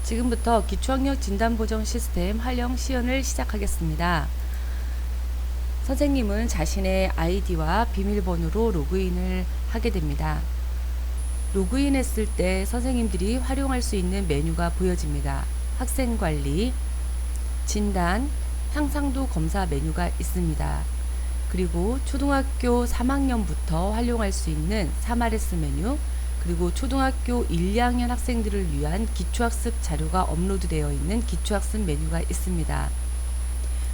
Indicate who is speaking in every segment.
Speaker 1: 지금부터 기초학력 진단보정 시스템 활용 시연을 시작하겠습니다. 선생님은 자신의 아이디와 비밀번호로 로그인을 하게 됩니다. 로그인했을 때 선생님들이 활용할 수 있는 메뉴가 보여집니다. 학생관리, 진단, 향상도 검사 메뉴가 있습니다. 그리고 초등학교 3학년부터 활용할 수 있는 3RS 메뉴, 그리고 초등학교 1, 2학년 학생들을 위한 기초학습 자료가 업로드되어 있는 기초학습 메뉴가 있습니다.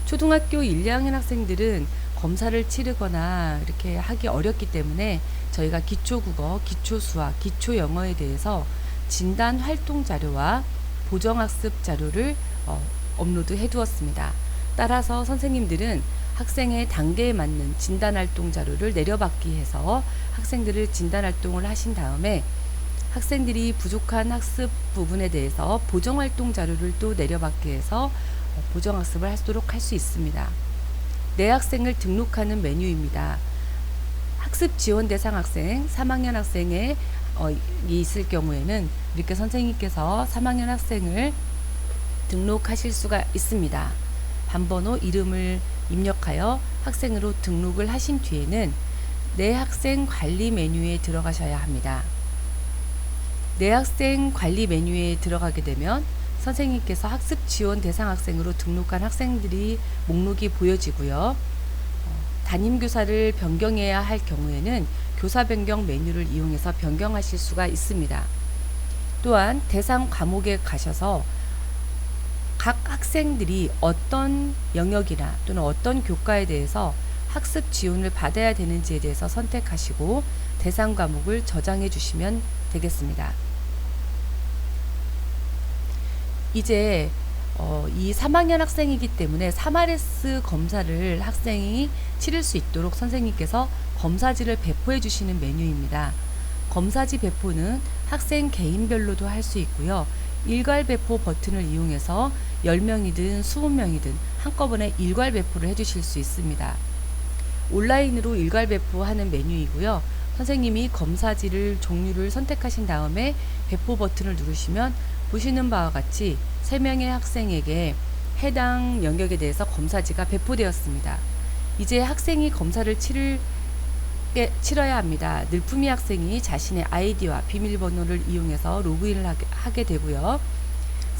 Speaker 1: 초등학교 1, 2학년 학생들은 검사를 치르거나 이렇게 하기 어렵기 때문에 저희가 기초국어, 기초수학, 기초영어에 대해서 진단 활동 자료와 보정학습 자료를 업로드해 두었습니다. 따라서 선생님들은 학생의 단계에 맞는 진단활동 자료를 내려받기 해서 학생들을 진단활동을 하신 다음에 학생들이 부족한 학습 부분에 대해서 보정활동 자료를 또 내려받기 해서 보정학습을 하도록 할 수 있습니다. 내 학생을 등록하는 메뉴입니다. 학습 지원 대상 학생, 3학년 학생에 있을 경우에는 이렇게 선생님께서 3학년 학생을 등록하실 수가 있습니다. 반번호 이름을 입력하여 학생으로 등록을 하신 뒤에는 내 학생 관리 메뉴에 들어가셔야 합니다. 내 학생 관리 메뉴에 들어가게 되면 선생님께서 학습 지원 대상 학생으로 등록한 학생들이 목록이 보여지고요. 담임교사를 변경해야 할 경우에는 교사 변경 메뉴를 이용해서 변경하실 수가 있습니다. 또한 대상 과목에 가셔서 각 학생들이 어떤 영역이나 또는 어떤 교과에 대해서 학습 지원을 받아야 되는지에 대해서 선택하시고 대상 과목을 저장해 주시면 되겠습니다. 이제 이 3학년 학생이기 때문에 3RS 검사를 학생이 치를 수 있도록 선생님께서 검사지를 배포해 주시는 메뉴입니다. 검사지 배포는 학생 개인별로도 할 수 있고요. 일괄 배포 버튼을 이용해서 10명이든 20명이든 한꺼번에 일괄 배포를 해주실 수 있습니다. 온라인으로 일괄 배포하는 메뉴이고요. 선생님이 검사지를 종류를 선택하신 다음에 배포 버튼을 누르시면 보시는 바와 같이 3명의 학생에게 해당 영역에 대해서 검사지가 배포되었습니다. 이제 학생이 검사를 치러야 합니다. 늘품이 학생이 자신의 아이디와 비밀번호를 이용해서 로그인을 하게 되고요.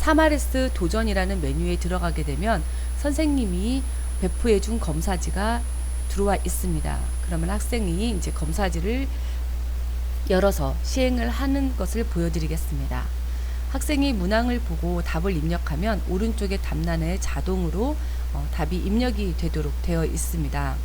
Speaker 1: 3RS 도전이라는 메뉴에 들어가게 되면 선생님이 배포해 준 검사지가 들어와 있습니다. 그러면 학생이 이제 검사지를 열어서 시행을 하는 것을 보여드리겠습니다. 학생이 문항을 보고 답을 입력하면 오른쪽의 답란에 자동으로 답이 입력이 되도록 되어 있습니다.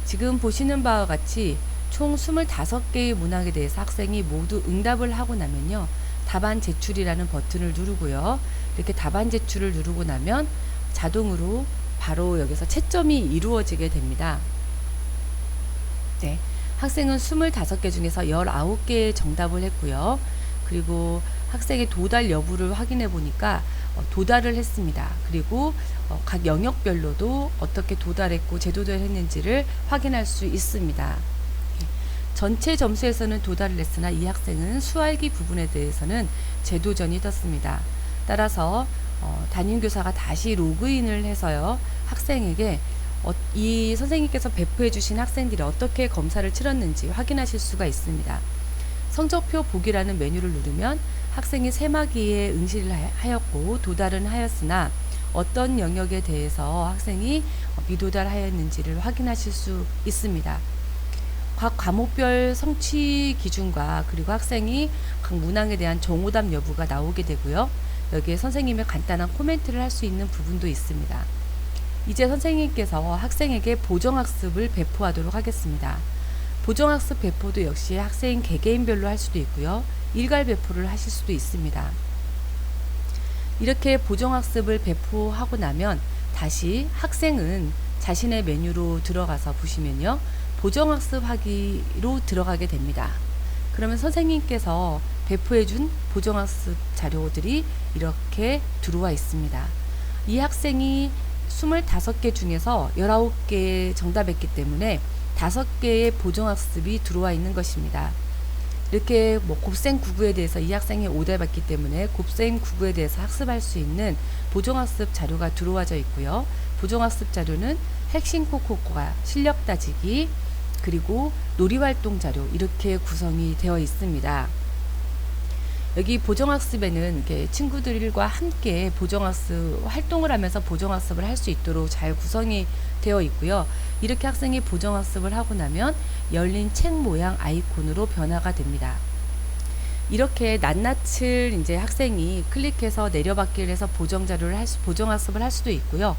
Speaker 1: 지금 보시는 바와 같이 총 25개의 문항에 대해서 학생이 모두 응답을 하고 나면요. 답안 제출이라는 버튼을 누르고요. 이렇게 답안 제출을 누르고 나면 자동으로 바로 여기서 채점이 이루어지게 됩니다. 네, 학생은 25개 중에서 19개의 정답을 했고요. 그리고 학생의 도달 여부를 확인해 보니까 도달을 했습니다. 그리고 각 영역별로도 어떻게 도달했고 재도달을 했는지를 확인할 수 있습니다. 전체 점수에서는 도달을 했으나 이 학생은 수알기 부분에 대해서는 재도전이 떴습니다. 따라서 담임교사가 다시 로그인을 해서요. 학생에게 이 선생님께서 배포해 주신 학생들이 어떻게 검사를 치렀는지 확인하실 수가 있습니다. 성적표 보기라는 메뉴를 누르면 학생이 세마기에 응시를 하였고 도달은 하였으나 어떤 영역에 대해서 학생이 미도달하였는지를 확인하실 수 있습니다. 각 과목별 성취 기준과 그리고 학생이 각 문항에 대한 정오답 여부가 나오게 되고요. 여기에 선생님의 간단한 코멘트를 할 수 있는 부분도 있습니다. 이제 선생님께서 학생에게 보정학습을 배포하도록 하겠습니다. 보정학습 배포도 역시 학생 개개인별로 할 수도 있고요. 일괄 배포를 하실 수도 있습니다. 이렇게 보정학습을 배포하고 나면 다시 학생은 자신의 메뉴로 들어가서 보시면요. 보정학습하기로 들어가게 됩니다. 그러면 선생님께서 배포해준 보정학습 자료들이 이렇게 들어와 있습니다. 이 학생이 25개 중에서 19개 정답했기 때문에 5개의 보정학습이 들어와 있는 것입니다. 이렇게 뭐 곱셈 구구에 대해서 이 학생이 오달 받기 때문에 곱셈 구구에 대해서 학습할 수 있는 보정학습 자료가 들어와져 있고요. 보정학습 자료는 핵심 코코과 실력 따지기 그리고 놀이활동 자료 이렇게 구성이 되어 있습니다. 여기 보정학습에는 이렇게 친구들과 함께 보정학습 활동을 하면서 보정학습을 할 수 있도록 잘 구성이 되어 있고요. 이렇게 학생이 보정학습을 하고 나면 열린 책 모양 아이콘으로 변화가 됩니다. 이렇게 낱낱을 이제 학생이 클릭해서 내려받기를 해서 보정학습을 할 수도 있고요.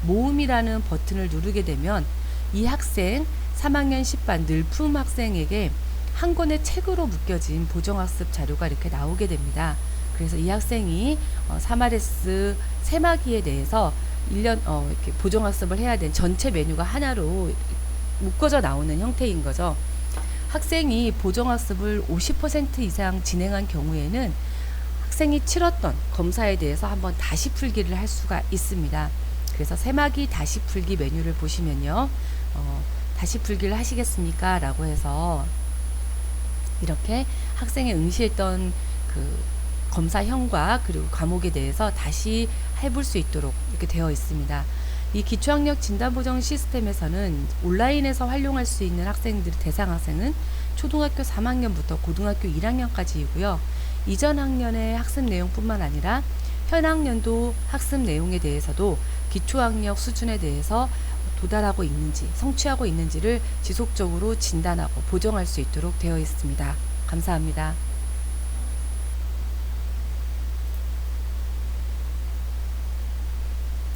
Speaker 1: 모음이라는 버튼을 누르게 되면 이 학생 3학년 10반 늘품 학생에게 한 권의 책으로 묶여진 보정학습 자료가 이렇게 나오게 됩니다. 그래서 이 학생이 3RS 세마기에 대해서 1년 이렇게 보정학습을 해야 되는 전체 메뉴가 하나로 묶어져 나오는 형태인 거죠. 학생이 보정학습을 50% 이상 진행한 경우에는 학생이 치렀던 검사에 대해서 한번 다시 풀기를 할 수가 있습니다. 그래서 세마기 다시 풀기 메뉴를 보시면요. 다시 풀기를 하시겠습니까? 라고 해서 이렇게 학생이 응시했던 그 검사형과 그리고 과목에 대해서 다시 해볼 수 있도록 이렇게 되어 있습니다. 이 기초학력 진단보정 시스템에서는 온라인에서 활용할 수 있는 대상 학생은 초등학교 3학년부터 고등학교 1학년까지이고요. 이전 학년의 학습 내용뿐만 아니라 현 학년도 학습 내용에 대해서도 기초학력 수준에 대해서 도달하고 있는지 성취하고 있는지를 지속적으로 진단하고 보정할 수 있도록 되어 있습니다. 감사합니다.